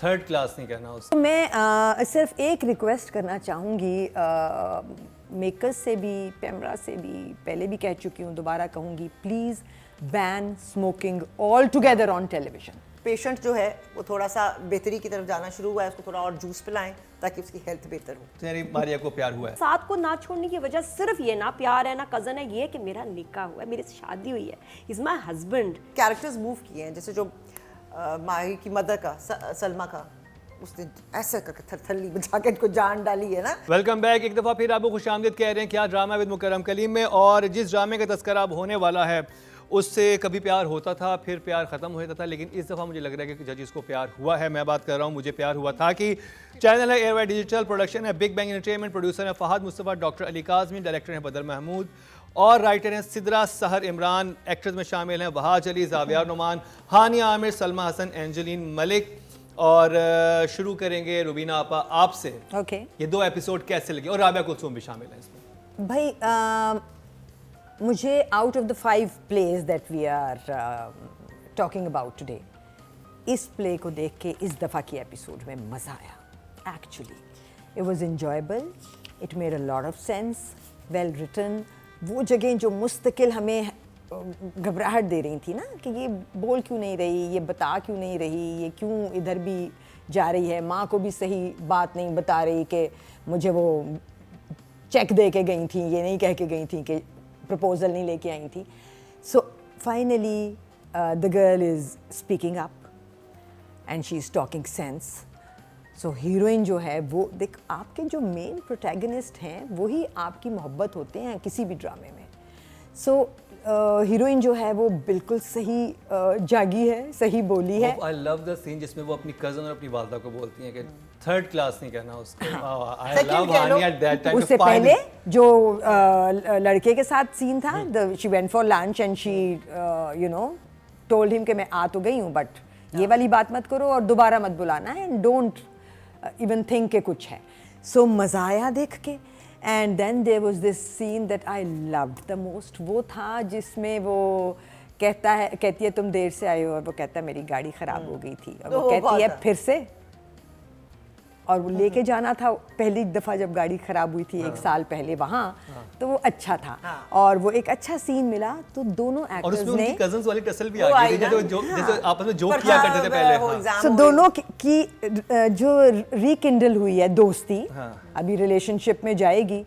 Third class नहीं कहना उसको। मैं सिर्फ एक रिक्वेस्ट करना चाहूँगी मेकर्स से भी, पैमरा से भी, पहले भी कह चुकी हूँ, दोबारा कहूँगी, please ban smoking all together on television. Patient जो है वो थोड़ा सा बेहतरी की तरफ जाना शुरू हुआ है, उसको थोड़ा और जूस पिलाएं ताकि उसकी हेल्थ बेहतर हो। तेरी मारिया को प्यार हुआ है? साथ को ना छोड़ने की वजह सिर्फ ये ना प्यार है ना कज़न है, ये है कि मेरा निकाह हुआ है, मेरी शादी हुई है, is my husband. Characters move किए हैं, जैसे जो माहिर की मदर का, सलमा का, उसने ऐसे करके थरथल्ली बजा के इनको जान डाली है ना। Welcome back. एक दफ़ा फिर आपको खुशामदीद कह रहे हैं क्या ड्रामा विद मुकर्रम कलीम में, और जिस ड्रामे का तस्करा अब होने वाला है उससे कभी प्यार होता था, फिर प्यार ख़त्म हो जाता था, लेकिन इस दफ़ा मुझे लग रहा है कि जजिस को प्यार हुआ है। मैं बात कर रहा हूँ मुझे प्यार हुआ था कि चैनल है एयरवाई डिजिटल, प्रोडक्शन है बिग बैंग एंटरटेनमेंट, प्रोड्यूसर है फहद मुस्तफ़ा, डॉक्टर अली काज़मी, डायरेक्टर हैं बदर महमूद और राइटर हैं सिद्रा सहर इमरान। एक्टर्स में शामिल हैं वहाज अली, ज़ावियार नुमान, हानिया आमिर, सलमा हसन, एंजलिन मलिक। और शुरू करेंगे रुबीना आपा आपसे। ओके। ये 2 एपिसोड कैसे लगे? और राबिया कुलसूम भी शामिल है इसमें। भाई मुझे out of the 5 plays that we are talking about today, इस प्ले को देख के इस दफ़ा की एपिसोड में मज़ा आया। Actually it was enjoyable, it made a lot of sense, well written. वो जगह जो मुस्तकिल हमें घबराहट दे रही थी ना कि ये बोल क्यों नहीं रही, ये बता क्यों नहीं रही, ये क्यों इधर भी जा रही है, माँ को भी सही बात नहीं बता रही कि मुझे वो चेक दे के गई थी, ये नहीं कह के गई थी कि प्रपोजल नहीं लेके आई थी। So finally the girl is speaking up and she is talking sense. So heroine जो है वो देख, आपके जो मेन प्रोटैगनिस्ट हैं वही आपकी मोहब्बत होते हैं किसी भी ड्रामे में। सो हीरोइन जो है वो बिल्कुल सही जागी है, सही बोली है। आई लव द सीन जिसमें वो अपनी कज़न और अपनी वालदा को बोलती हैं कि थर्ड क्लास नहीं कहना उसको। I love Hania at that time. उससे पहले जो लड़के के साथ सीन था, she went for lunch and she you know told him कि मैं आ तो गई हूँ बट ये वाली बात मत करो और दोबारा मत बुलाना एंड डोंट इवन थिंक के कुछ है। सो मज़ा आया देख के। And then there was this scene that I loved the most. वो था जिसमें वो कहती है तुम देर से आए हो, और वो कहता है मेरी गाड़ी ख़राब हो गई थी, और वो कहती है फिर से, और वो लेके जाना था पहली दफ़ा जब गाड़ी ख़राब हुई थी 1 साल पहले वहाँ, तो वो अच्छा था और वो एक अच्छा सीन मिला। तो दोनों एक्टर्स ने, और उसमें उनकी कज़न्स वाली टसल भी आ गई थी जो जैसे आपस में जोक किया करते थे पहले। सो दोनों की जो रिकिंडल हुई है दोस्ती, अभी रिलेशनशिप में जाएगी।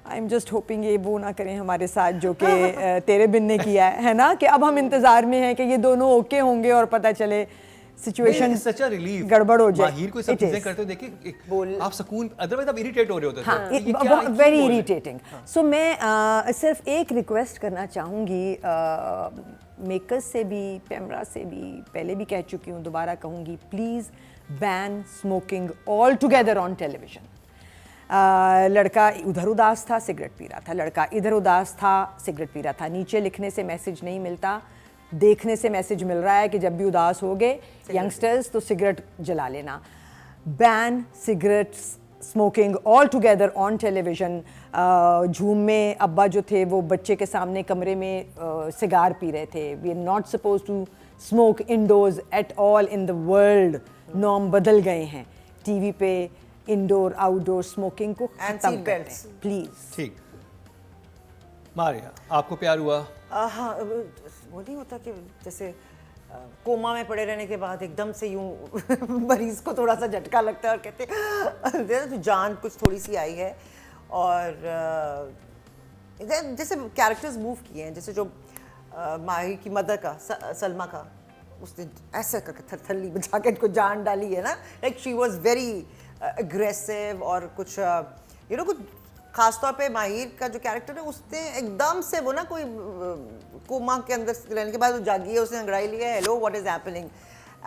आई एम जस्ट होपिंग ये वो ना करें हमारे साथ जो कि तेरे बिन ने किया है ना, कि अब हम इंतज़ार में हैं कि ये दोनों ओके होंगे और पता चले सिचुएशन गड़बड़ हो जाए। माहिर को सब चीजें करते हुए देखिए आप सुकून, अदरवाइज आप इरिटेट हो रहे होते थे। Very irritating. सो मैं सिर्फ एक रिक्वेस्ट करना चाहूँगी मेकर्स से भी, पैमरा से भी, पहले भी कह चुकी हूँ, दोबारा कहूँगी, please ban smoking all together on television. लड़का उधर उदास था, सिगरेट पी रहा था, लड़का इधर उदास था, सिगरेट पी रहा था। नीचे लिखने से मैसेज नहीं मिलता, देखने से मैसेज मिल रहा है कि जब भी उदास हो गए यंगस्टर्स तो सिगरेट जला लेना। Ban cigarette smoking all together on television. झूम में अब्बा जो थे वो बच्चे के सामने कमरे में सिगार पी रहे थे। We are not suppose to smoke indoors at all in the world. Norm बदल गए हैं। टीवी पे इंडोर आउटडोर स्मोकिंग को खत्म करें प्लीज। ठीक। मारिया, आपको प्यार हुआ? हाँ, वो नहीं होता कि जैसे कोमा में पड़े रहने के बाद एकदम से यूं मरीज को थोड़ा सा झटका लगता है और कहते हैं तो जान कुछ थोड़ी सी आई है। और जैसे कैरेक्टर्स मूव किए हैं, जैसे जो माहिर की मदर का, सलमा का, उसने ऐसे करके थरथल्ली बजा के इनको जान डाली है ना। Like she was very aggressive. और कुछ यू नो कुछ खासतौर पे माहिर का जो कैरेक्टर है उसने एकदम से वो ना कोई कोमा के अंदर रहने के बाद वो जागी है, उसने अंगड़ाई लिया है, hello what is happening.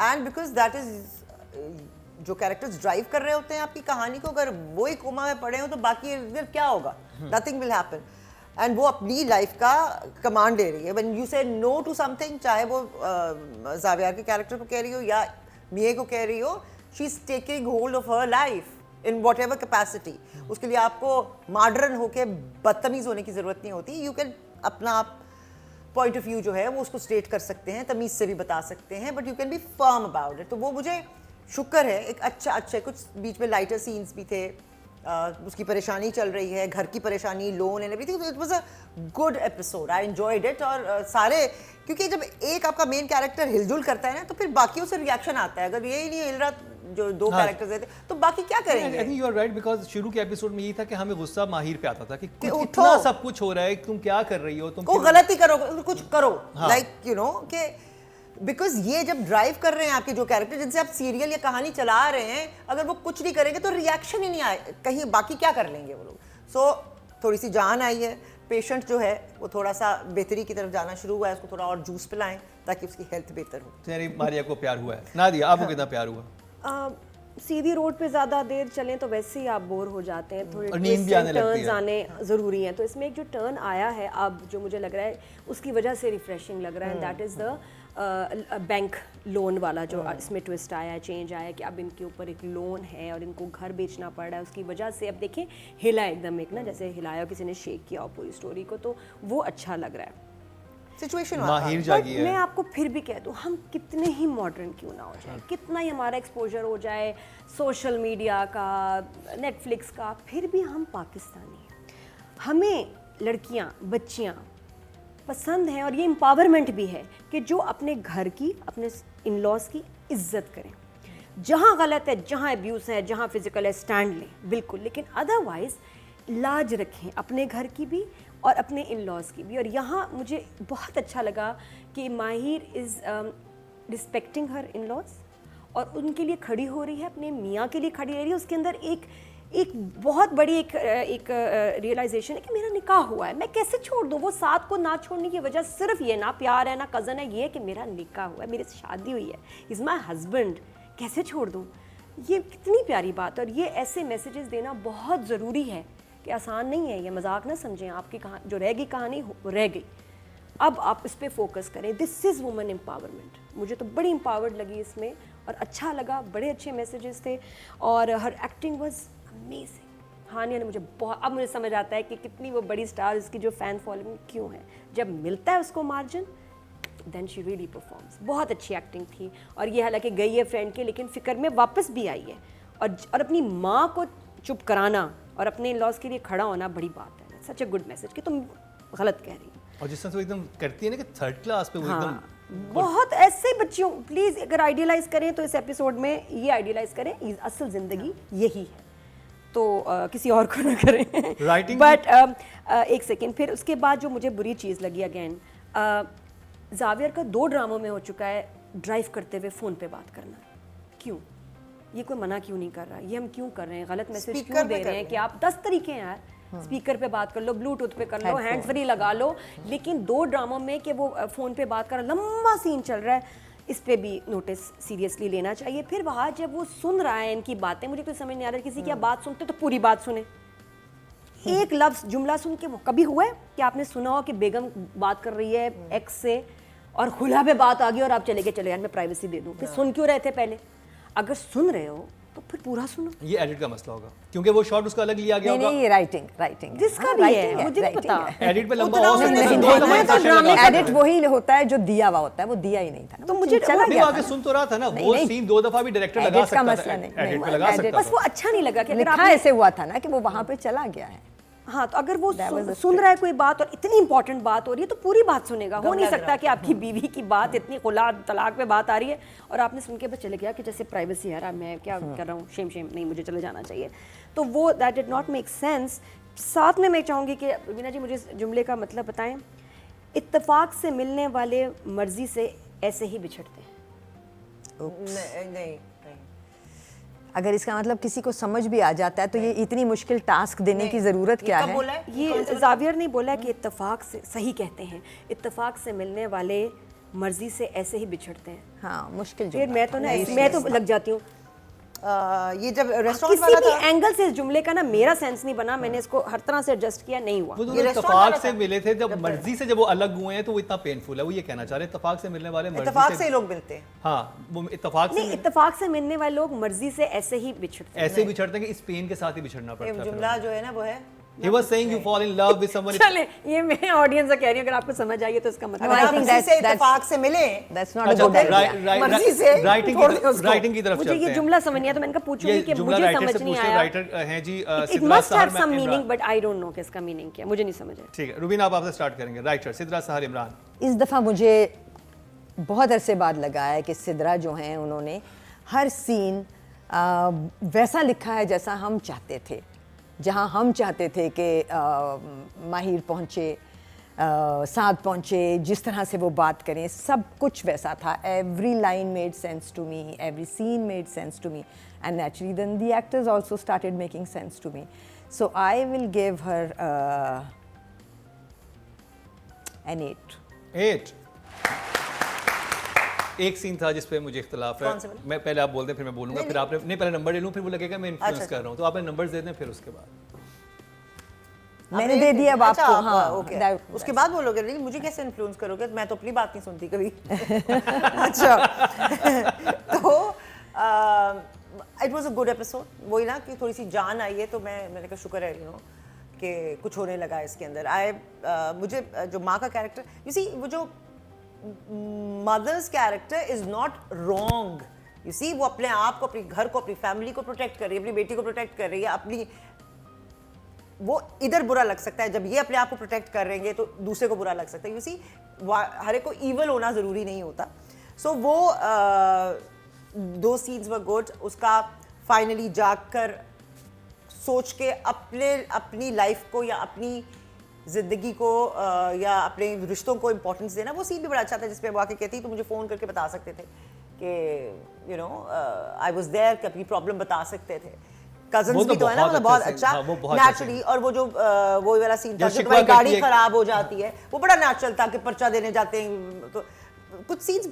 And because that is जो कैरेक्टर्स ड्राइव कर रहे होते हैं आपकी कहानी को, अगर वो ही कोमा में पड़े हो तो बाकी फिर क्या होगा? Nothing will happen. एंड वो अपनी लाइफ का कमांड ले रही है। व्हेन यू से नो टू समथिंग, चाहे वो ज़ावियार के कैरेक्टर को कह रही हो या मिये को कह रही हो, she is taking hold of her life in what ever capacity. उसके लिए आपको मॉडर्न होकर बदतमीज़ होने की ज़रूरत नहीं होती। यू कैन अपना आप पॉइंट ऑफ व्यू जो है वो उसको स्टेट कर सकते हैं, तमीज़ से भी बता सकते हैं, but you can be firm about it. तो वो मुझे शुक्र है एक अच्छा कुछ बीच में लाइटर सीन्स भी थे, उसकी परेशानी चल रही है, घर की परेशानी, loan and everything, it was a good episode, I enjoyed it. और सारे, क्योंकि जब एक आपका मेन कैरेक्टर हिलजुल करता है ना तो फिर बाकियों से रिएक्शन आता है। अगर ये ही नहीं हिल रहा जो दो कैरेक्टर्स थे तो बाकी क्या करेंगे? I think you are right, because शुरू के एपिसोड में यही था कि हमें गुस्सा माहिर पे आता था कि उठो। इतना सब कुछ हो रहा है, तुम क्या कर रही हो, तुम को क्यों- गलती करो, कुछ करो, हाँ। लाइक यू नो कि बिकॉज ये जब ड्राइव कर रहे हैं आपके जो कैरेक्टर जिनसे आप सीरियल या कहानी चला रहे हैं, अगर वो कुछ नहीं करेंगे तो रिएक्शन ही नहीं आए, कहीं बाकी क्या कर लेंगे वो लोग। सो थोड़ी सी जान आई है, पेशेंट जो है वो थोड़ा सा बेहतरी की तरफ जाना शुरू हुआ है, उसको थोड़ा और जूस पिलाएं ताकि उसकी हेल्थ बेहतर हो। तुम्हारी मारिया को प्यार हुआ है, नादिया आपको कितना प्यार हुआ? सीधी रोड पे ज़्यादा देर चलें तो वैसे ही आप बोर हो जाते हैं, थोड़े और नींद भी आने लगती टर्न्स है। आने ज़रूरी हैं। तो इसमें एक जो टर्न आया है अब, जो मुझे लग रहा है उसकी वजह से रिफ्रेशिंग लग रहा है, that is the bank loan वाला जो इसमें ट्विस्ट आया है, चेंज आया है कि अब इनके ऊपर एक लोन है और इनको घर बेचना पड़ रहा है, उसकी वजह से अब देखें हिला एकदम, एक ना जैसे हिलाया किसी ने शेक किया पूरी स्टोरी को, तो वो अच्छा लग रहा है। सिचुएशन माहिर बट जागी मैं है। आपको फिर भी कह दूं, हम कितने ही मॉडर्न क्यों ना हो जाए, कितना ही हमारा एक्सपोजर हो जाए सोशल मीडिया का, नेटफ्लिक्स का, फिर भी हम पाकिस्तानी हैं। हमें लड़कियां, बच्चियां पसंद हैं और ये एम्पावरमेंट भी है कि जो अपने घर की, अपने इन लॉज की इज्जत करें। जहाँ गलत है, जहाँ अब्यूज़ है, जहाँ फिजिकल है, स्टैंड लें बिल्कुल, लेकिन अदरवाइज लाज रखें अपने घर की भी और अपने इन लॉज की भी। और यहाँ मुझे बहुत अच्छा लगा कि Mahir is respecting her in laws और उनके लिए खड़ी हो रही है, अपने मियाँ के लिए खड़ी रह रही है। उसके अंदर एक बहुत बड़ी एक रियलाइजेशन है कि मेरा निकाह हुआ है, मैं कैसे छोड़ दूँ। वो साथ को ना छोड़ने की वजह सिर्फ ये ना प्यार है ना कज़न है, ये है कि मेरा निकाह हुआ है, मेरी शादी हुई है, इज़ माई हस्बैंड, कैसे छोड़ दूँ। ये कितनी प्यारी बात है और ये ऐसे मैसेजेस देना बहुत ज़रूरी है कि आसान नहीं है, ये मजाक ना समझें। आपकी कहानी जो रह गई, कहानी रह गई, अब आप इस पे फोकस करें। This is women empowerment. मुझे तो बड़ी एम्पावर्ड लगी इसमें और अच्छा लगा, बड़े अच्छे मैसेजेस थे और हर एक्टिंग वाज अमेजिंग। हानिया ने मुझे बहुत, अब मुझे समझ आता है कि कितनी वो बड़ी स्टार, इसकी जो फ़ैन फॉलोइंग क्यों है। जब मिलता है उसको margin, then she really performs. बहुत अच्छी एक्टिंग थी और ये हालांकि गई है फ्रेंड के, लेकिन फ़िक्र में वापस भी आई है और अपनी माँ को चुप कराना और अपने इन लॉज के लिए खड़ा होना बड़ी बात है। सच ए गुड मैसेज कि तुम गलत कह रही हो। और जिस तरह से वो एकदम करती है ना कि थर्ड क्लास पे वो एकदम बहुत ऐसे बच्चियों, प्लीज़ अगर आइडियलाइज़ करें तो इस एपिसोड में ये आइडियलाइज़ करें, असल ज़िंदगी यही है, तो किसी और को ना करें। Writing बट एक सेकेंड, फिर उसके बाद जो मुझे बुरी चीज़ लगी अगेन, जावियर का 2 ड्रामों में हो चुका है ड्राइव करते हुए फ़ोन पे बात करना। क्यों? ये कोई मना क्यों नहीं कर रहा? ये हम क्यों कर रहे हैं? गलत मैसेज Speaker क्यों पे दे कर रहे हैं कि आप 10 तरीके हैं यार, स्पीकर पे बात कर लो, ब्लूटूथ पे कर लो, हैंड फ्री लगा लो, लेकिन 2 ड्रामों में कि वो फ़ोन पे बात कर, लंबा सीन चल रहा है, इस पे भी नोटिस सीरियसली लेना चाहिए। फिर वहाँ जब वो सुन रहा है इनकी बातें, मुझे कोई समझ नहीं आ रहा, किसी की आप बात सुनते तो पूरी बात सुने, एक लफ्ज़ जुमला सुन के वो कभी हुआ है कि आपने सुना हो कि बेगम बात कर रही है एक्स से और खुला पे बात आ गई और आप चले गए, चले यार मैं प्राइवेसी दे दूँ, फिर सुन क्यों रहे थे पहले? अगर सुन रहे हो तो फिर पूरा सुनो। ये एडिट का मसला होगा क्योंकि वो शॉट उसका अलग लिया गया नहीं होगा। नहीं, ये राइटिंग जिसका भी है, मुझे नहीं पता। एडिट पे लंबा उतना हो उन्होंने सकता है, नहीं, 2 दफा नहीं, इंसर्शन ड्रामे लगा का सकते एडिट हैं। वही होता है जो दिया हुआ होता है, वो दिया ही नहीं था ना, तो वो मुझे चला अभी गया वो आगे था। सुन तो रहा था ना, नहीं, वो नहीं। सीन 2 दफा भी डायरेक्टर लगा एडिट का सकता मसला था, नहीं, एडिट पे नहीं, लगा एडिट- सकता बस वो था। अच्छा नहीं लगा कि अगर लिखा आपने, ऐसे हुआ था ना कि वो वहाँ पे चला गया है। हाँ, तो अगर वो That was the सुन रहा है कोई बात और इतनी इंपॉर्टेंट बात हो रही है तो पूरी बात सुनेगा। हो नहीं लग सकता कि आपकी बीवी की बात इतनी खुला तलाक पे बात आ रही है और आपने सुन के बस चले गया कि जैसे प्राइवेसी है, मैं क्या कर रहा हूँ, शेम नहीं, मुझे चले जाना चाहिए। तो वो that did not make sense. साथ में मैं चाहूँगी कि वीना जी मुझे इस जुमले का मतलब बताएं। इत्तेफाक से मिलने वाले मर्जी से ऐसे ही बिछड़ते हैं। नहीं। अगर इसका मतलब किसी को समझ भी आ जाता है तो ये इतनी मुश्किल टास्क देने की ज़रूरत क्या कब है? बोला है? ये जावियर ने बोला कि इत्तेफाक से, सही कहते हैं, इत्तेफाक से मिलने वाले मर्जी से ऐसे ही बिछड़ते हैं। हाँ, मुश्किल फिर जुमला मैं तो था। मैं तो लग जाती हूँ ये जब रेस्टोरेंट किसी वाला भी था, एंगल से इस जुमले का ना मेरा सेंस नहीं बना, मैंने इसको हर तरह से एडजस्ट किया, नहीं हुआ। वो दोनों ये restaurant इत्तेफाक वाला से था। मिले थे, जब मर्जी से जब वो अलग हुए हैं तो वो इतना पेनफुल है। वो ये कहना चाह रहे हैं इत्तेफाक से मिलने वाले इत्तेफाक मर्जी से ही लोग मिलते हैं। हाँ, वो इत्तेफाक नहीं, से इत्तेफाक से मिलने वाले लोग मर्जी से ऐसे ही बिछड़ते हैं। ऐसे बिछड़ते हैं कि इस पेन के साथ ही बिछड़ना ये पड़ता है। जुमला जो है ना वो है He was saying you fall in love with someone. चले, ये मैं ऑडियंस से कह रही हूँ, अगर आपको समझ आई है तो इसका मतलब अगर I आप think किसी से that's- इत्तेफाक से मिले That's not a अच्छा, good idea. मर्जी से राइटिंग छोड़ दो उसको। राइटिंग की तरफ मुझे चलते ये हैं। जुमला समझ नहीं आया तो मैंने कहा ये पूछूंगी कि जुमला मुझे राइटर समझ से नहीं पूछते आया। राइटर हैं जी it Sidra must have Sahar some Imran. Meaning but I don't know कि इसका मीनिंग क्या है, मुझे नहीं समझ आया। ठीक है रुबीना, आप आपसे स्टार्ट करेंगे। राइटर सिद्रा सहर इमरान। इस दफ़ा मुझे बहुत अरसे बाद लगा है कि सिद्रा जो हैं उन्होंने हर सीन वैसा लिखा है जैसा हम चाहते थे, जहां हम चाहते थे कि माहिर पहुंचे, साथ पहुंचे, जिस तरह से वो बात करें, सब कुछ वैसा था। Every line made sense to me, every scene made sense to me, and naturally then the actors also started making sense to me. So I will give her an 8. 8। एक सीन था जिस पे मुझे इख्तिलाफ है। कौन सा वाला? मैं पहले आप बोल दें फिर मैं बोलूंगा, फिर आपने नहीं पहले नंबर ले लूं, फिर वो लगेगा मैं इन्फ्लुएंस अच्छा, कर रहा हूं, तो आपने नंबर्स दे दें फिर उसके बाद। मैंने दे दिया अब अच्छा, आपको। आप, हाँ, ओके। that- उसके बाद बोलोगे नहीं, मुझे कैसे इन्फ्लुएंस करोगे, मैं तो अपनी बात नहीं सुनती कभी। अच्छा तो it was a good episode. वही ना कि थोड़ी सी जान आई है, तो मैंने कहा शुक्र है कि कुछ होने लगा है इसके अंदर। मुझे जो माँ का कैरेक्टर, यू सी, वो जो mother's character is not wrong, you see, वो अपने आप को, अपने घर को, अपनी फैमिली को प्रोटेक्ट कर रही है, अपनी बेटी को प्रोटेक्ट कर रही है। अपनी वो इधर बुरा लग सकता है जब ये अपने आप को प्रोटेक्ट कर रहे हैं, तो दूसरे को बुरा लग सकता है। यू सी, हर एक को ईवल होना ज़रूरी नहीं होता। सो वो दो सीन्स वर गुड। उसका फाइनली जाकर सोच के अपनी लाइफ को या अपनी ज़िंदगी को या अपने रिश्तों को इम्पोर्टेंस देना, वो सीन भी बड़ा अच्छा था जिसमें वो आके कहती तो मुझे फ़ोन करके बता सकते थे कि you know I was there, कि अपनी प्रॉब्लम बता सकते थे। कजन्स भी तो है ना, मतलब बहुत अच्छा नेचुरली। और वो जो वो वाला सीन था जब तुम्हारी गाड़ी खराब हो जाती है, वो बड़ा नेचुरल था कि पर्चा देने जाते हैं। तो कुछ सीन्स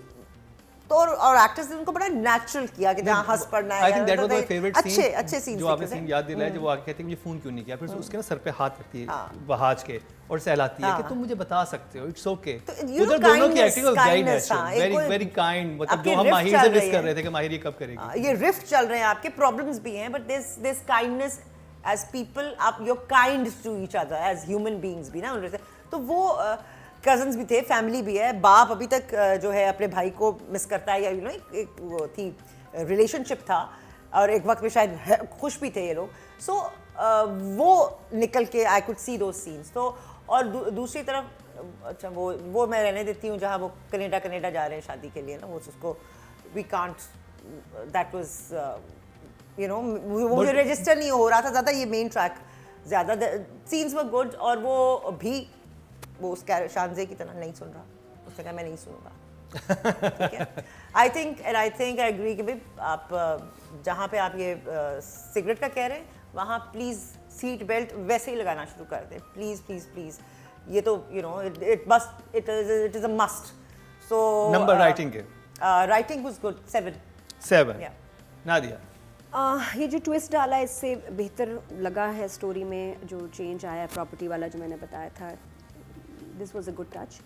तो और एक्टर्स ने उनको बड़ा नेचुरल किया कि जहाँ हंस पड़ना है। I think that was my favourite scene. अच्छे सीन जो आपने सीन याद दिलाया, जब वो आके कहती है मुझे फोन क्यों नहीं किया, फिर उसके ना सर पे हाथ रखती है बहाज के और सहलाती है कि तुम मुझे बता सकते हो, इट्स ओके। उधर दोनों की acting was very natural, very very kind. मतलब जो हम माहिर से मिस कर रहे थे कि माहिर ये कब करेगी। ये रिफ्ट चल रहे हैं, आपके प्रॉब्लम्स भी हैं, but this kindness as people, आप you kind to each other as human beings भी ना। तो वो कजन्स भी थे, फैमिली भी है। बाप अभी तक जो है अपने भाई को मिस करता है, या यू नो एक वो थी रिलेशनशिप था, और एक वक्त में शायद खुश भी थे ये लोग। सो वो निकल के I could see those scenes. तो और दूसरी तरफ अच्छा वो मैं रहने देती हूँ जहाँ वो कनाडा जा रहे हैं शादी के लिए ना, वो उसको we can't, that was you know, वो मुझे रजिस्टर नहीं हो रहा था ज़्यादा, ये मेन ट्रैक ज़्यादा। सीन्स वर गुड, और वो भी वो उस शानजे की तरह नहीं सुन रहा, उसने कहा मैं नहीं सुनूंगा। ठीक है, आई थिंक आई एग्री कि भाई आप जहाँ पे आप ये सिगरेट का कह रहे हैं, वहाँ प्लीज़ सीट बेल्ट वैसे ही लगाना शुरू कर दें, प्लीज़ प्लीज़ प्लीज़। ये तो you know it is a must. So number writing के writing was good, 7। Yeah. Nadia. ये जो ट्विस्ट डाला है इससे बेहतर लगा है स्टोरी में, जो चेंज आया है प्रॉपर्टी वाला जो मैंने बताया था, this was a good touch.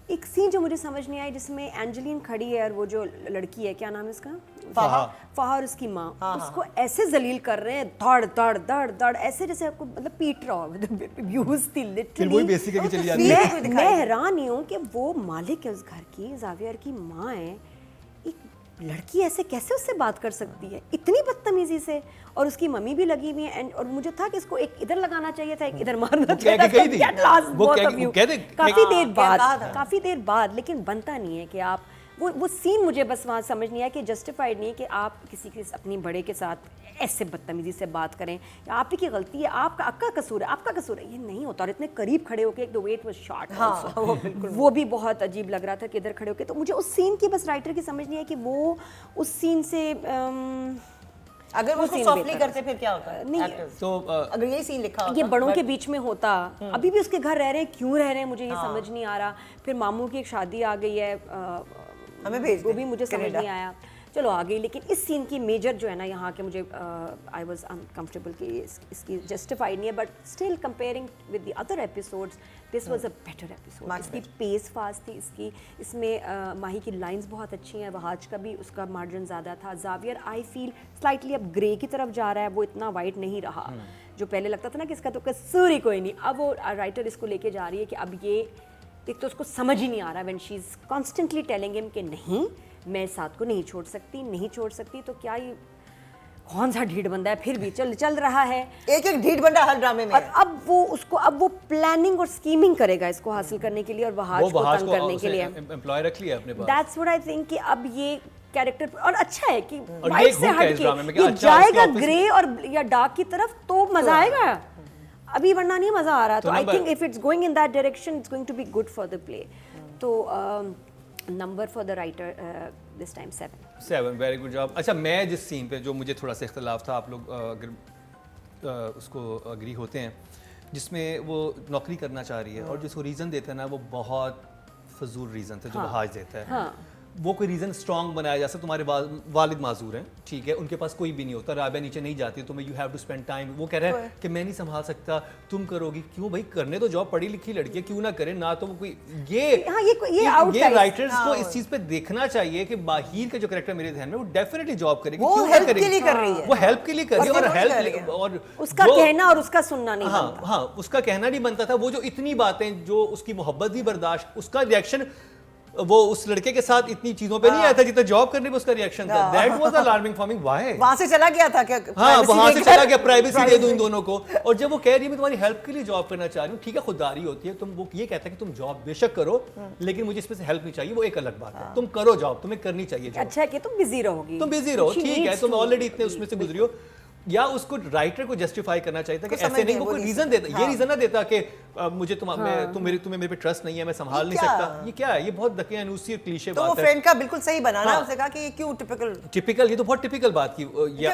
एक सीन जो मुझे समझ नहीं आई जिसमें एंजेलिन खड़ी है और वो जो लड़की है, क्या नाम है इसका, फाहा, और उसकी माँ उसको ऐसे जलील कर रहे हैं, धड़ धड़ धड़ धड़ ऐसे जैसे आपको मतलब पीट रहा हो। व्यूज थी लिटरली। मैं हैरान ही हूँ कि वो मालिक है उस घर की, जावियर की माँ है, एक लड़की ऐसे कैसे उससे बात कर सकती है इतनी बदतमीजी से। और उसकी मम्मी भी लगी हुई है, और मुझे था कि इसको एक इधर लगाना चाहिए था, एक इधर मारना चाहिए था। काफी देर बाद, लेकिन बनता नहीं है कि आप वो सीन मुझे बस वहाँ समझ नहीं आया कि जस्टिफाइड नहीं है कि आप किसी के अपनी बड़े के साथ ऐसे बदतमीजी से बात करें, या आप ही की गलती है, आपका कसूर है, आपका कसूर है, ये नहीं होता। और इतने करीब खड़े होके द वेट वाज शॉर्ट, वो भी बहुत अजीब लग रहा था कि इधर खड़े होके। तो मुझे उस सीन की बस राइटर की समझ नहीं है कि वो उस सीन से अगर वो सॉफ्टली करते फिर क्या होता नहीं, तो अगर ये सीन लिखा होता, ये बड़ों के बीच में होता। अभी भी उसके घर रह रहे हैं, क्यों रह रहे हैं मुझे ये समझ नहीं आ रहा। फिर मामू की एक शादी आ गई है, हमें भेज वो भी मुझे समझ नहीं आया। चलो आ गई, लेकिन इस सीन की मेजर जो है ना यहाँ के मुझे आई वाज अनकंफर्टेबल कि इसकी जस्टिफाइड नहीं है, but still comparing with the other episodes this was a better episode. इसकी पेस फास्ट थी, इसमें माही की लाइंस बहुत अच्छी हैं, वहाज का भी उसका मार्जिन ज़्यादा था। जावियर आई फील स्लाइटली अब ग्रे की तरफ जा रहा है, वो इतना वाइट नहीं रहा जो पहले लगता था ना कि इसका तो कसूर ही कोई नहीं। अब वो राइटर इसको लेके जा रही है कि अब ये एक तो उसको समझ ही नहीं आ रहा when she is constantly telling him कि नहीं मैं इस साथ को नहीं छोड़ सकती, तो क्या ये कौन सा ढीठ बंदा है, फिर भी चल रहा है। एक ढीठ बंदा हर ड्रामे में और अब वो प्लानिंग और स्कीमिंग करेगा इसको हासिल करने के लिए और वहाज को तंग करने के लिए। एम्प्लॉय रख लिया अपने पास। दैट्स व्हाट आई थिंक कि अब ये कैरेक्टर और अच्छा है कि और वाइट ये से hook है हट इस के ड्रामे में कि ये अच्छा, जाएगा उसके ग्रे और या डार्क की तरफ तो मजा आएगा, अभी वरना नहीं मजा आ रहा। तो I think if it's going in that direction it's going to be good for the play. तो number for the writer this time 7 very good job. अच्छा, मैं जिस सीन पे जो मुझे थोड़ा सा इख्तलाफ था, आप लोग उसको अग्री होते हैं, जिसमें वो नौकरी करना चाह रही है और जिसको रीज़न देता है ना वो बहुत फजूल रीज़न था जो वहाज देता है। हाँ। वो कोई रीज़न स्ट्रॉन्ग बनाया जा सकता। तुम्हारे वालिद माजूर हैं, ठीक है, उनके पास कोई भी नहीं होता, राबिया नीचे नहीं जाती, तुम्हें you have to spend time. वो कह रहा है कि मैं नहीं संभाल सकता, तुम करोगी। क्यों भाई, करने तो जॉब, पढ़ी लिखी लड़की है, क्यों ना करे ना। तो वो कोई ये राइटर्स को इस चीज़ पे देखना चाहिए कि बाहिर का जो कैरेक्टर मेरे ध्यान में वो डेफिनेटली जॉब करेगी, वो हेल्प के लिए कर रही है, वो हेल्प के लिए कर रही है। और हेल्प और उसका कहना और उसका सुनना नहीं बनता। हाँ, उसका कहना नहीं बनता था। वो जो इतनी बातें, जो उसकी मोहब्बत भी बर्दाश्त, उसका रिएक्शन वो उस लड़के के साथ इतनी चीजों पे नहीं आया था जितना जॉब करने पे उसका रिएक्शन था। That was alarming for me. Why वहां से चला गया था क्या? हाँ, वहां से चला गया, प्राइवेसी दे दूं इन दोनों को। और जब वो कह रही है मैं तुम्हारी हेल्प के लिए जॉब करना चाह रही हूँ, ठीक है, खुददारी होती है, तुम वो ये कहता है कि तुम जॉब बेशक करो लेकिन मुझे इसमें से हेल्प नहीं चाहिए, वो एक अलग बात है। तुम करो जॉब, तुम्हें करनी चाहिए जॉब। अच्छा है कि तुम बिजी रहोगी, तुम बिजी रहो, ठीक है, तुम ऑलरेडी इतने उसमें से गुजरी हो। या उसको राइटर को जस्टिफाई करना चाहिए था कि ऐसे नहीं, वो कोई रीजन देता, ये रीजन ना देता कि मुझे तुम्हें मेरे पे ट्रस्ट नहीं है, मैं संभाल नहीं सकता। ये क्या है? ये बहुत दकियानूसी और क्लीशे बात है। तो वो फ्रेंड का बिल्कुल सही बना ना, उसने कहा कि ये क्यों टिपिकल, ये तो बहुत टिपिकल बात की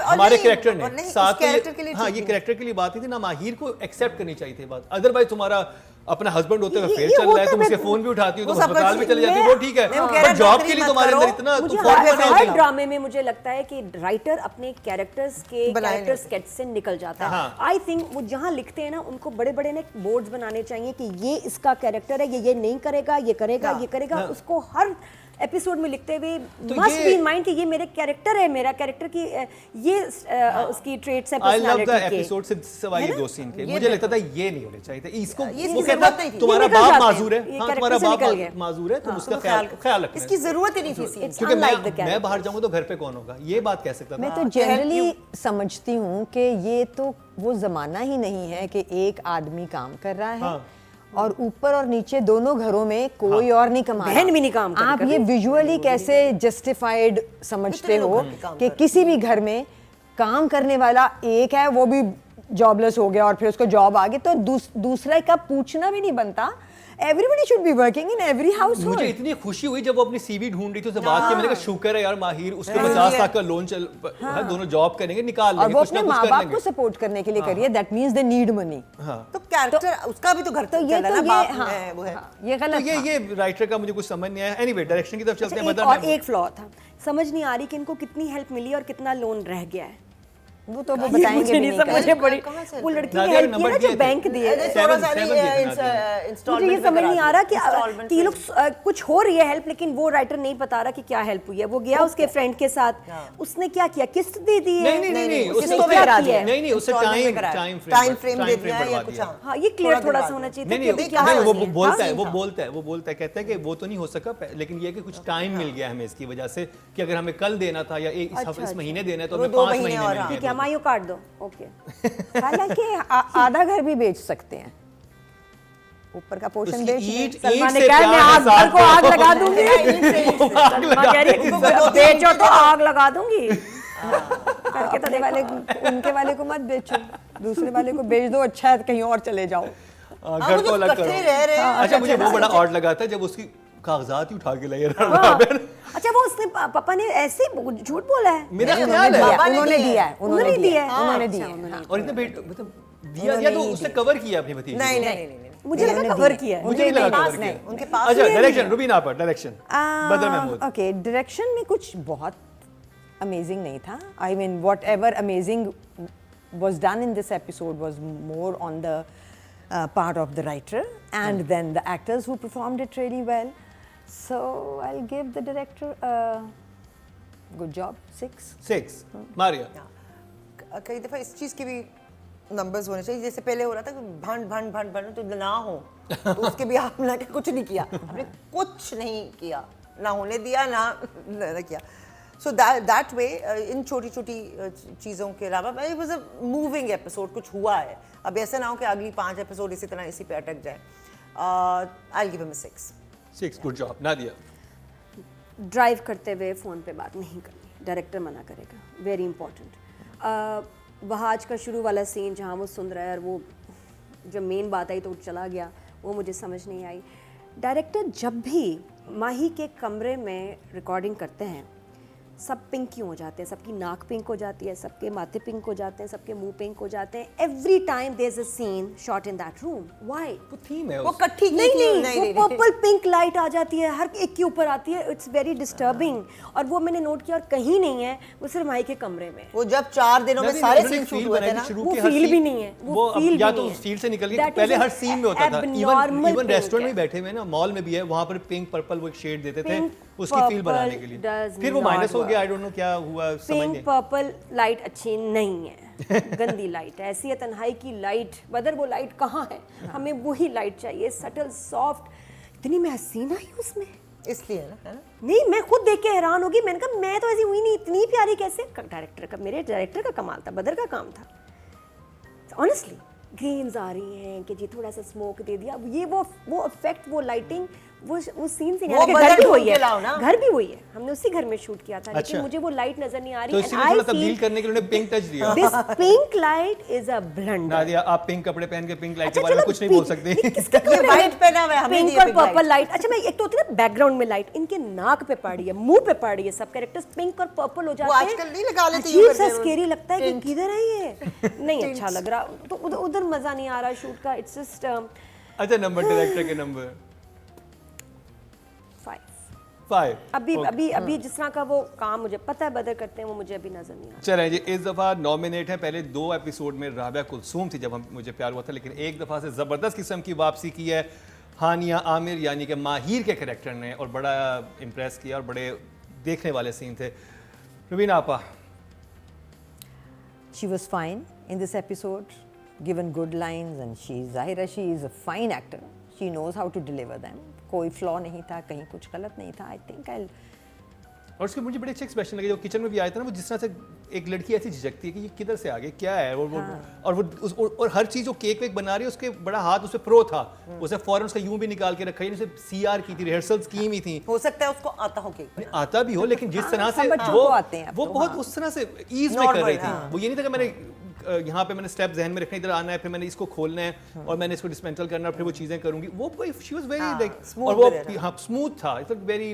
हमारे कैरेक्टर ने साथ कैरेक्टर के लिए। हाँ, ये कैरेक्टर के लिए बात नहीं थी ना, माहिर को एक्सेप्ट करनी चाहिए थी बात। अदरवाइज तुम्हारा अपना हस्बैंड होते हुए फेर चल रहा है, तुम उसके फोन भी उठाती हो, तुम अस्पताल में चली जाती हो, वो ठीक है, पर जॉब के लिए तुम्हारे अंदर इतना हर ड्रामे में मुझे लगता है कि राइटर अपने कैरेक्टर्स के कैरेक्टर स्केच से निकल जाता है। आई थिंक वो जहाँ लिखते हैं ना, उनको बड़े बड़े ने बोर्ड्स बनाने चाहिए कि ये इसका कैरेक्टर है, ये नहीं करेगा, ये करेगा, उसको हर एपिसोड में लिखते हुए मस्ट बी इन माइंड कि ये मेरे कैरेक्टर है, मेरा कैरेक्टर की ये उसकी ट्रेट्स है पर्सनालिटी के। आई लव द एपिसोड से सवाई दो सीन के, मुझे लगता था ये नहीं होने चाहिए थे। इसको वो कहता तुम्हारा बाप माजूर है, हाँ तुम्हारा बाप माजूर है, तुम उसका ख्याल रखना। इसकी जरूरत ही नहीं थी, क्योंकि मैं बाहर जाऊंगा तो घर पे कौन होगा, ये बात कह सकता था। मैं तो जनरली समझती हूँ कि ये तो वो जमाना ही नहीं है कि एक आदमी काम कर रहा है और ऊपर और नीचे दोनों घरों में कोई और नहीं कमा रहा, बहन भी नहीं काम कर रही। आप ये विजुअली कैसे जस्टिफाइड समझते हो कि किसी भी घर में काम करने वाला एक है, वो भी जॉबलेस हो गया और फिर उसको जॉब आ गई, तो दूसरा का पूछना भी नहीं बनता। Everybody should be working in every household. मुझे इतनी खुशी हुई जब वो अपनी सीवी ढूंढ रही थी, उससे बात की, मैंने कहा शुक्र है यार माहिर, उसके 50 लाख का लोन चल दोनों जॉब करेंगे, निकाल लेंगे, और वो कुछ अपने ना कुछ माँ कर बाप लेंगे। को सपोर्ट करने के लिए करिए, that means they need money. तो कैरेक्टर उसका भी तो घर तो ये चला ना, बाप है वो है, ये गलत तो ये राइटर का मुझे कुछ समझ नहीं आया। एनीवे, डायरेक्शन की तरफ चलते हैं। और एक फ्लॉ था, समझ नहीं आ रही कि इनको कितनी हेल्प मिली और कितना लोन रह गया है। वो तो वो बताएंगे भी नहीं। मुझे बड़ी वो लड़की ने हेल्प किया ना जो बैंक दिए, मुझे ये समझ नहीं आ रहा कि ये लोग कुछ हो रही है हेल्प, लेकिन वो राइटर नहीं बता रहा कि क्या हेल्प हुई है। वो गया उसके फ्रेंड के साथ, उसने क्या किया, किस्त दे दी है, नहीं, उसने क्या किया, नहीं, उससे टाइम फ्रेम दे दिया या कुछ। हाँ, ये क्लियर थोड़ा सा होना चाहिए। नहीं, वो बोलता है कहता है कि वो तो नहीं हो सका, लेकिन ये कि कुछ टाइम मिल गया हमें इसकी वजह से कि अगर हमें कल देना था या इस महीने देना है तो हमें 5 महीने मिल गए। ठीक है, मायो काट दो, ओके। हालांकि आधा घर भी बेच सकते हैं, ऊपर का पोर्शन बेच दें। सलमान ने कहा मैं घर को आग लगा दूंगी, सलमान कह रही है बेचो तो आग लगा दूंगी। करके तो वाले उनके वाले को मत बेचो, दूसरे वाले को बेच दो, अच्छा है कहीं और चले जाओ, घर को अलग करो। अच्छा, मुझे वो बड़ा ऑड लगा था जब उसकी कागजात ही उठा के लाए। अच्छा, वो उसने पापा ने ऐसे झूठ बोला है, मेरा ख्याल है उन्होंने दिया है, उन्होंने दिया है, उन्होंने दिया। और इतने मतलब दिया तो उसने कवर किया अपनी भतीजी। नहीं, मुझे लगा कवर किया है, मुझे नहीं लगा कवर किया उनके पास। अच्छा, डायरेक्शन रुबीना पर डायरेक्शन बदर महमूद। ओके, डायरेक्शन में कुछ बहुत अमेजिंग नहीं था. I mean, whatever amazing was done in this episode was more on the part of the writer and then the actors who performed it really well. So I'll give the director a good job, 6. 6. Maria. कई दफ़ा इस चीज़ के भी numbers होने चाहिए. जैसे पहले हो रहा था कि भंड भंड भंड भंड तो ना हो, तो उसके भी आपने कुछ नहीं किया. आपने कुछ नहीं किया, ना होने दिया, ना किया. So that way इन छोटी छोटी चीज़ों के अलावा it was a moving episode. कुछ हुआ है. अब ऐसा ना हो कि अगली 5 एपिसोड इसी तरह इसी पे अटक जाए. I'll give him a 6. 6. Good job. Nadia. Drive करते हुए फ़ोन पे बात नहीं करनी, डायरेक्टर मना करेगा. Very important. वहाँ आज का शुरू वाला सीन जहाँ वो सुन रहा है और वो जब मेन बात आई तो वो चला गया, वो मुझे समझ नहीं आई. डायरेक्टर जब भी माही के कमरे में रिकॉर्डिंग करते हैं सब पिंक क्यों हो जाते हैं, सबकी नाक पिंक हो जाती है, सबके माथे पिंक हो जाते हैं, सबके मुंह पिंक हो जाते हैं. Every time there is a scene shot in that room. Why? वो थीम है वो उसका. कट्ठी नहीं, वो पर्पल पिंक लाइट आ जाती है, हर एक के ऊपर आती है. It's very disturbing. और वो मैंने नोट किया और कहीं नहीं है, वो सिर्फ माही के कमरे में. वो जब 4 दिनों में सारे सीन शूट हुए थे ना, वो फील भी नहीं है. वो फील या भी तो नहीं है. फील से निकल गई. That पहले is हर सीन में होता था. abnormal इवन pink रेस्टोरेंट में है. बैठे हुए ना, मॉल में भी है, वहां पर पिंक पर्पल वो एक शेड देते थे Pink, उसकी फील बनाने के लिए. does फिर वो not माइनस हो गया. work. आई डोंट नो क्या हुआ, समझ पिंक नहीं. पर्पल लाइट अच्छी नहीं है. गंदी लाइट है. ऐसी है तन्हाई की लाइट. बदर वो लाइट कहाँ है? हमें वही लाइट चाहिए, सटल सॉफ्ट. इतनी मैं हसीन आई उसमें. इसलिए ना, है ना. नहीं, मैं खुद देख के हैरान होगी. मैंने कहा मैं तो ऐसी हुई नहीं, इतनी प्यारी कैसे. डायरेक्टर का, मेरे डायरेक्टर का कमाल था, बदर का काम था. ऑनेस्टली ग्रेन्स आ रही हैं कि जी थोड़ा सा स्मोक दे दिया. ये वो इफेक्ट, वो लाइटिंग, वो सीन से वो घर भी बदल वही ढूंढ के लाओ ना. है. घर भी वही है. हमने उसी घर में शूट किया था. अच्छा. लेकिन मुझे वो लाइट नजर नहीं आ तो रही. इसीलिए थोड़ा तब्दील करने के लिए उन्होंने पिंक टच दिया. This pink light is a blunder. Nadia, आप पिंक कपड़े पहन के पिंक लाइट अच्छा, के बारे में चलो, कुछ नहीं बोल pink- सकते. ये किसके ये कमरे white में? पहना हुआ है, हमने पिंक दिए और pink light. Purple light. अच्छा, मैं एक तो होती है ना बैकग्राउंड में लाइट, इनके नाक पे पड़ रही है, मुंह पे पड़ रही है. सब कैरेक्टर्स पिंक और पर्पल हो जाते हैं. आजकल नहीं लगा लेते अजीब यूं सा करके. स्केरी लगता है कि किधर है ये. नहीं अच्छा लग रहा. तो उधर मजा नहीं आ रहा शूट का. इट्स जस्ट अच्छा, नंबर डायरेक्टर के नंबर 5. अभी जिस तरह का वो काम मुझे पता है बदर करते हैं, वो मुझे अभी नजर नहीं आ रहा. चलें जी, इस दफ़ा नॉमिनेट है. पहले 2 एपिसोड में राबिया कुलसूम थी जब मुझे प्यार हुआ था, लेकिन एक दफ़ा से ज़बरदस्त किस्म की वापसी की है हानिया आमिर यानी कि माहिर के कैरेक्टर ने, और बड़ा इम्प्रेस किया और बड़े देखने वाले सीन थे. रुबीना आपा. She was fine in this episode, given good lines, and Zahira, she is a fine actor. She knows how to deliver them. कोई फ्लॉ नहीं था, कहीं कुछ गलत नहीं था. I think I'll. और उसके मुझे बड़े अच्छे एक्सप्रेशन लगे जो किचन में भी आए थे ना. वो जिस तरह से एक लड़की ऐसी झिझकती है कि ये किधर से आ गई, क्या है, और हर चीज़ वो केक वेक बना रही है, उसके बड़ा हाथ उस पे प्रो था. उसे फौरन उसका यूं भी निकाल के रखा है. उसे CR की थी, रिहर्सल स्कीम ही थी. हो सकता है उसको आता हो केक. आता भी हो, लेकिन जिस तरह से सब बच्चों को आते हैं अब वो तो, बहुत हाँ. उस तरह से ईज में कर Normal, रही थी. हाँ. वो ये नहीं था कि मैंने यहाँ पे मैंने स्टेप जहन में रखना, इधर आना है, फिर मैंने इसको खोलना है और मैंने इसको डिसमेंटल करना है, फिर वो चीज़ें करूंगी. वो she was very like, smooth और वो भी रहना. हाँ स्मूथ था. इट वाज वेरी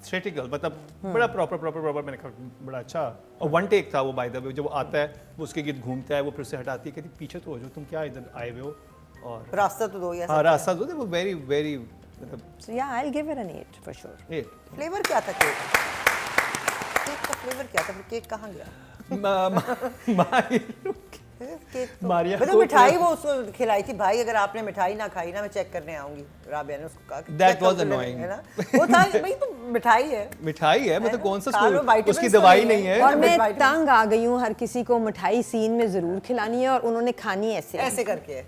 थ्रेटिकल, मतलब बड़ा प्रॉपर. मैंने कहा बड़ा अच्छा. और वन टेक था वो, बाय द वे. जब वो आता है, वो उसके गिर्द घूमता है, वो फिर से हटाती है, कहती पीछे तो हो जाओ, तुम क्या इधर आए हुए हो. और रास्ता तो दो. हाँ, रास्ता दो. वो वेरी वेरी मतलब So yeah, I'll give her an 8 for sure. Flavour क्या था केक का? फ्लेवर क्या था? केक कहाँ गया? मारिया मतलब को मिठाई वो उसको खिलाई थी. भाई अगर आपने मिठाई ना खाई ना, मैं चेक करने आऊंगी. राबिया ने उसको कहा कि That check was कर ले, annoying. है ना. वो था भाई तो मिठाई है. मिठाई है, मतलब कौन सा खा लो, vitamins उसकी तो दवाई नहीं नहीं है. है. और मैं vitamins. तंग आ गई हूँ. हर किसी को मिठाई सीन में जरूर खिलानी है और उन्होंने खानी ऐसे. ऐसे करके है.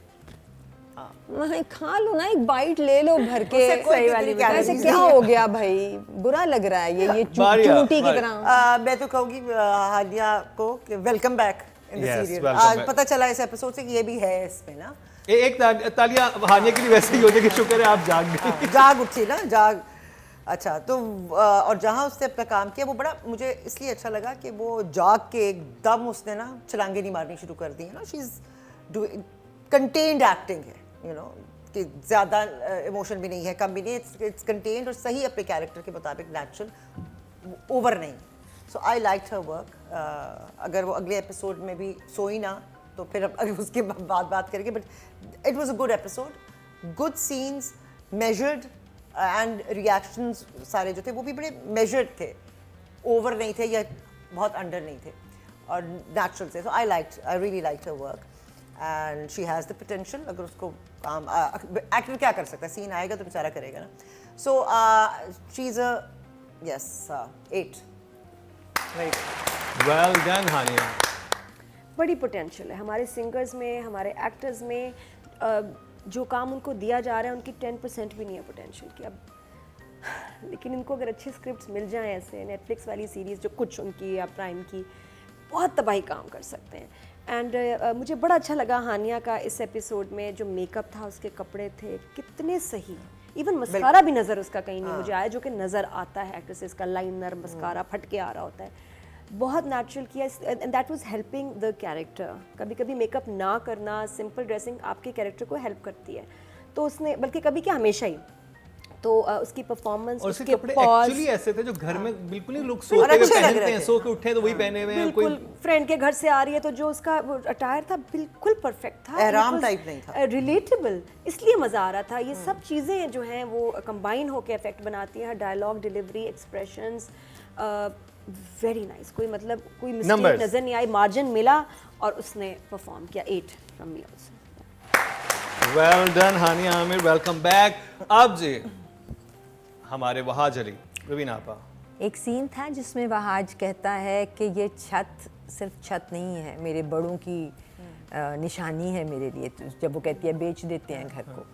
नहीं, खा लो ना, एक बाइट ले लो भर के. उससे कोई कितनी calories ऐसे नहीं क्या है. हो गया भाई, बुरा लग रहा है ये मारिया, चूंटी की मारिया. तरह. मैं तो कहूँगी हानिया को welcome back in the Yes, serial. welcome आज back. पता चला इस एपिसोड से कि ये भी है इसमें ना. एक तालियां हानिया के लिए वैसे ही हो जाए कि शुक्र है आप जाग गए. जाग उठी ना, जाग. अच्छा, तो और जहाँ उसने अपना काम किया वो बड़ा मुझे इसलिए अच्छा लगा कि वो जाग के एकदम उसने ना छलांगे नहीं मारनी शुरू कर दी है ना. She is doing contained acting है, यू नो, कि ज़्यादा इमोशन भी नहीं है, कम भी नहीं. इट्स कंटेन्ड और सही अपने कैरेक्टर के मुताबिक नेचुरल, ओवर नहीं. सो आई लाइक्ड हर वर्क. अगर वो अगले एपिसोड में भी सोई ना तो फिर अब उसके बाद बात करेंगे. But it was a good episode. Good scenes, measured, and reactions सारे जो थे वो भी बड़े मेजर्ड थे. ओवर नहीं थे या बहुत अंडर नहीं थे और नेचुरल थे. So I really liked her work and she has the potential. अगर उसको काम एक्टर क्या कर सकता है, सीन आएगा तो बेचारा करेगा ना. So she is a yes 8. Very good. Well done Haniya. बड़ी पोटेंशियल है हमारे सिंगर्स में, हमारे एक्टर्स में. जो काम उनको दिया जा रहा है उनकी 10% भी नहीं है पोटेंशियल की. अब लेकिन इनको अगर अच्छे स्क्रिप्ट्स मिल जाएं, ऐसे नेटफ्लिक्स वाली सीरीज़ जो कुछ उनकी या प्राइम की, बहुत तबाही काम कर सकते हैं. एंड मुझे बड़ा अच्छा लगा हानिया का इस एपिसोड में जो मेकअप था, उसके कपड़े थे कितने सही. इवन मस्कारा भी नज़र उसका कहीं नहीं मुझे आया, जो कि नज़र आता है एक्ट्रेसेस का लाइनर मस्कारा फट के आ रहा होता है. बहुत नेचुरल किया and that was helping the character. कभी कभी मेकअप ना करना, सिंपल ड्रेसिंग आपके कैरेक्टर को हेल्प करती है. तो उसने बल्कि कभी क्या हमेशा ही तो उसकी परफॉर्मेंस, और उसके उसके कपड़े पॉज एक्चुअली ऐसे थे जो घर में बिल्कुल ही लोग और सोते हुए अच्छे लग पहनते रहे हैं, थे. सो के उठे तो वही पहने हुए हैं. कोई बिल्कुल फ्रेंड के घर से आ रही है तो जो उसका अटायर था बिल्कुल परफेक्ट था. एहराम टाइप नहीं था. रिलेटेबल, इसलिए मज़ा आ रहा था. ये सब चीज़ें जो हैं वो कंबाइन होकर इफेक्ट बनाती हैं. Dialogue delivery, expressions, very nice. कोई मतलब कोई मिस्टेक Numbers. नज़र नहीं आई. मार्जिन मिला और उसने परफॉर्म किया. 8 from me also. Well done Hania Aamir. Welcome back. अब जी हमारे वहाज अली, रवीना आपा. एक सीन था जिसमें वहाज कहता है कि ये छत सिर्फ छत नहीं है, मेरे बड़ों की निशानी है मेरे लिए. तो जब वो कहती है बेच देते हैं घर को,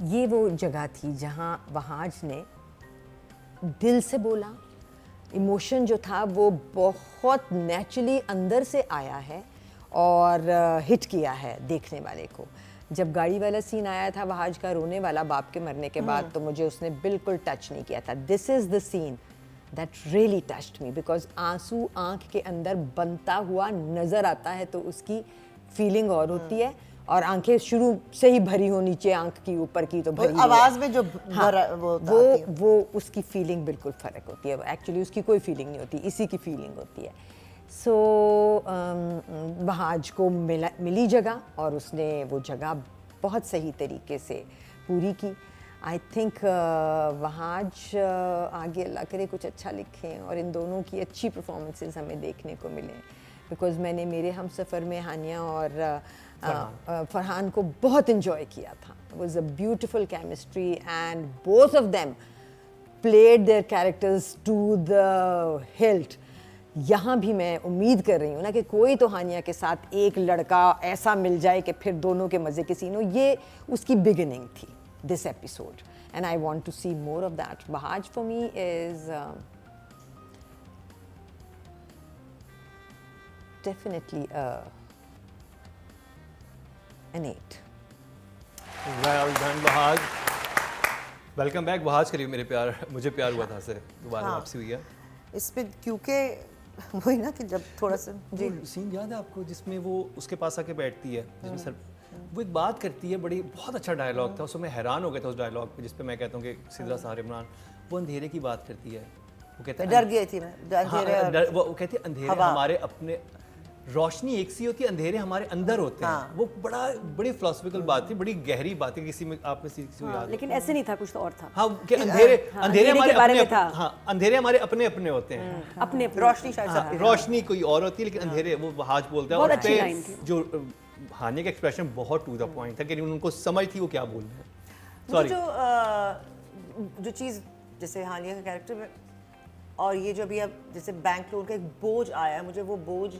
ये वो जगह थी जहाँ वहाज ने दिल से बोला. इमोशन जो था वो बहुत नेचुरली अंदर से आया है और हिट किया है देखने वाले को. जब गाड़ी वाला सीन आया था वहाज का रोने वाला बाप के मरने के बाद, तो मुझे उसने बिल्कुल टच नहीं किया था. This is the seen that really touched me because आंसू आंख के अंदर बनता हुआ नज़र आता है तो उसकी फीलिंग और होती है. और आंखें शुरू से ही भरी हो, नीचे आंख की ऊपर की तो भरी आवाज में जो वो उसकी फीलिंग बिल्कुल फ़र्क होती है. एक्चुअली उसकी कोई फीलिंग नहीं होती, इसी की फीलिंग होती है. सो वहाज को मिली जगह और उसने वो जगह बहुत सही तरीके से पूरी की. आई थिंक वहाज आगे अल्लाह करे कुछ अच्छा लिखें और इन दोनों की अच्छी परफॉर्मेंसेस हमें देखने को मिलें. बिकॉज मैंने मेरे हम सफ़र में हानिया और फरहान को बहुत इन्जॉय किया था. It was a beautiful chemistry and both of them played their characters to the hilt. यहाँ भी मैं उम्मीद कर रही हूँ ना कि कोई तो हानिया के साथ एक लड़का ऐसा मिल जाए कि फिर दोनों के मज़े के सीन हो. ये उसकी बिगिनिंग थी this episode and I want to see more of that. Wahaj for me is definitely an 8. Well done Wahaj. Welcome back Wahaj. करिए मेरे प्यार, मुझे प्यार हुआ था से दोबारा हाँ. वापसी हुई है. इसमें क्योंकि वही ना कि जब थोड़ा सा वो सीन याद है आपको जिसमें वो उसके पास आके बैठती है, जिसमें सर वो एक बात करती है, बड़ी बहुत अच्छा डायलॉग था. उसमें मैं हैरान हो गया था उस डायलॉग पे, जिस पे मैं कहता हूँ कि सिद्रा साहर इमरान वो अंधेरे की बात करती है. वो कहता है डर गई थी मैं. वो कहती है अंधेरे हमारे अपने, रोशनी एक सी होती है, अंधेरे हमारे अंदर होते हैं. वो बड़ी फिलोसफिकल बात थी, बड़ी गहरी बात है. किसी में आप में किसी को याद है? लेकिन ऐसे नहीं था, कुछ तो और था. हाँ कि अंधेरे हमारे के बारे में अपने, था. हाँ अंधेरे हमारे अपने अपने होते हैं. अपने रोशनी शायद हाँ, रोशनी कोई और होती है लेकिन अंधेरे वो वहाज बोलता है. बहुत और अच्छी पे लाइन थी. जो हानिया का एक्सप्रेशन बहुत टू द पॉइंट था कि उनको समझ थी वो क्या बोल रहे हैं. मुझे सॉरी. जो चीज़ जैसे हानिया का कैरेक्टर में और ये जो अभी अब जैसे बैंक लोन का एक बोझ आया है, मुझे वो बोझ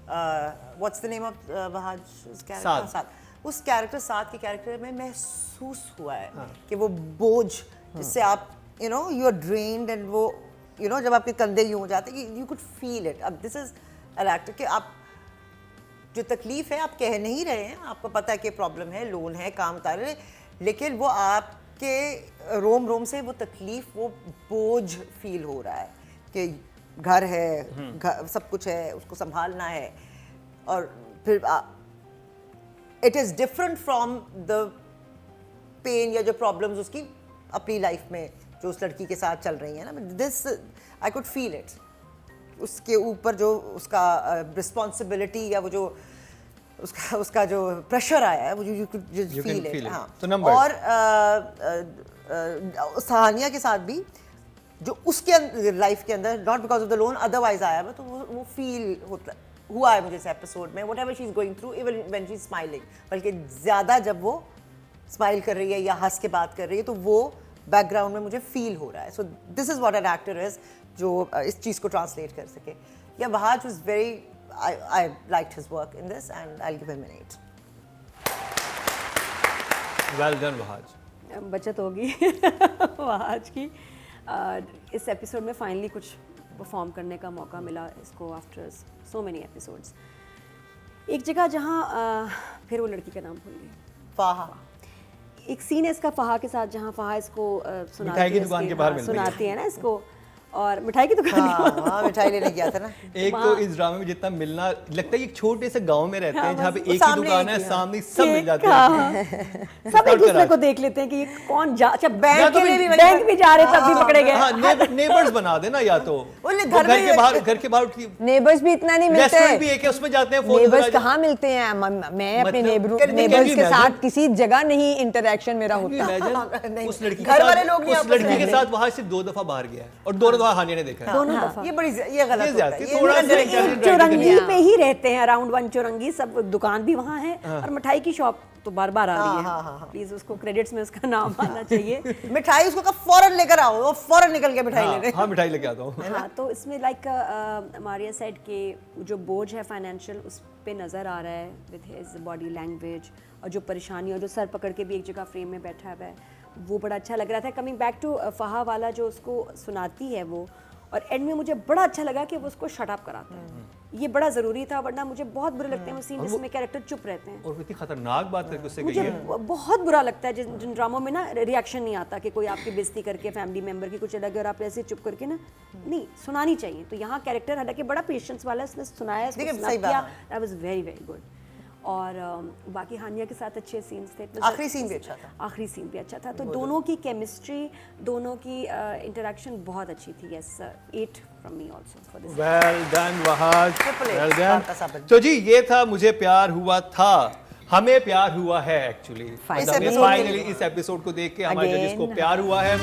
what's the name of Wahaj character साथ, उस कैरेक्टर साथ के कैरेक्टर में महसूस हुआ है कि वो बोझ जिससे आप यू आर ड्रेन्ड एंड वो जब आपके कंधे यूं हो जाते हैं कि यू कुड फील इट. अब दिस इज एन एक्टर कि आप जो तकलीफ है आप कह नहीं रहे हैं, आपको पता है कि प्रॉब्लम है, लोन है, काम उतार रहे, लेकिन वो आपके रोम रोम से वो तकलीफ, वो बोझ फील हो रहा है कि घर है, सब कुछ है, उसको संभालना है. और फिर it is different from the pain या जो प्रॉब्लम्स उसकी अपनी लाइफ में जो उस लड़की के साथ चल रही है ना. This I could feel it. उसके ऊपर जो उसका रिस्पॉन्सिबिलिटी या वो जो उसका जो प्रेशर आया है वो यू कुड फील इट. हाँ. तो नंबर और हानिया के साथ भी जो उसके लाइफ के अंदर not because of the loan otherwise आया है, तो वो फील होता हुआ है मुझे इस एपिसोड में, whatever she is going through even when she is smiling, बल्कि ज़्यादा जब वो स्माइल कर रही है या हंस के बात कर रही है तो वो बैकग्राउंड में मुझे फील हो रहा है. So this is what an actor is जो इस चीज़ को ट्रांसलेट कर सके. या Wahaj was very I liked his work in this and I will give him an 8. Well done Wahaj. बचत होगी आज की. इस एपिसोड में फाइनली कुछ परफॉर्म करने का मौका मिला इसको आफ्टर सो मेनी एपिसोड्स. एक जगह जहाँ फिर वो लड़की का नाम भूल गई, फाहा. एक सीन है इसका फहा के साथ जहाँ फहा इसको सुनाती मिठाई की है दुकान इसके- के बाहर हाँ, मिलती है। सुनाती है ना इसको, और मिठाई की दुकान हाँ, मिठाई लेने गया था ना. एक तो इस ड्रामे में जितना मिलना लगता है, एक छोटे से गांव में रहते हैं जहाँ पे बस एक ही सामने दुकान एक है, ही है। सामने सब मिल जाते हाँ, हैं. हाँ। सब एक दूसरे को देख लेते हैं कि ये कौन जा. अच्छा, बैंक या तो के लिए फिर भी बैंक भी जा रहे तब भी पकड़े गए. हाँ, नेबर्स बना देना या तो बोले वो घर में- घर के बाहर नेबर्स भी इतना नहीं मिलते. रेस्टोरेंट भी एक है, उसमें जाते हैं. फोन नेबर्स वगैरह- कहाँ मिलते हैं? मैं अपने मतलब- नेबर्स के Can you साथ imagine? किसी जगह नहीं इंटरेक्शन मेरा होता. Imagine, नहीं, उस लड़की घर वाले लोग नहीं उस आपस लड़की में के रहते। साथ वहां सिर्फ 2 दफा बाहर गया है और 2 दफा हानिया ने देखा है. दोनों हाँ, दफा. ये गलत होता जाती है. है, थोड़ा सा नहीं एक करना जगह- चौरंगी हाँ। पे ही रहते हैं, अराउंड 1 चौरंगी, सब दुकान भी वहाँ है और मिठाई की शॉप तो बार बार आ रही है. हाँ. प्लीज उसको क्रेडिट्स में उसका नाम आना चाहिए. मिठाई उसको कहा फौरन लेकर आओ, वो फौरन निकल के मिठाई लेने. हाँ, मिठाई लेके आता हूँ. हाँ, तो इसमें लाइक मारिया सेड के जो बोझ है फाइनेंशियल उस पे नज़र आ रहा है विद हिज बॉडी लैंग्वेज, और जो परेशानी और जो सर पकड़ के भी एक जगह फ्रेम में बैठा हुआ है, वो बड़ा अच्छा लग रहा था. कमिंग बैक टू फहा वाला जो उसको सुनाती है वो, और एंड में मुझे बड़ा अच्छा लगा कि वो उसको शट अप कराता है. ये बड़ा ज़रूरी था, वरना मुझे बहुत बुरे लगते हैं वो सीन जिसमें कैरेक्टर चुप रहते हैं. और वो इतनी खतरनाक बात करके उससे गई मुझे है. बहुत बुरा लगता है जिन ड्रामों में ना रिएक्शन नहीं आता कि कोई आपकी बेइज्जती करके फैमिली मेंबर की कुछ अलग है और आप ऐसे चुप करके ना, नहीं सुनानी चाहिए. तो यहाँ कैरेक्टर हालांकि बड़ा पेशेंस वाला है, उसने सुनाया, उसको देखिए, snap सही बात किया, है। That was very very good. और बाकी हानिया के साथ अच्छे सीन्स थे. आखिरी सीन भी अच्छा था. आखिरी सीन भी अच्छा था. तो दोनों की केमिस्ट्री, दोनों की इंटरेक्शन बहुत अच्छी थी. Yes, 8 from me also for this. Well done Wahaj. Triple A, well सार्थक साहब. डन. तो जी ये था मुझे प्यार हुआ था, हमें प्यार हुआ है एक्चुअली. इस episode के फाइनली लिए। इस एपिसोड को देख के हमारे Again. जजेस को प्यार हुआ है.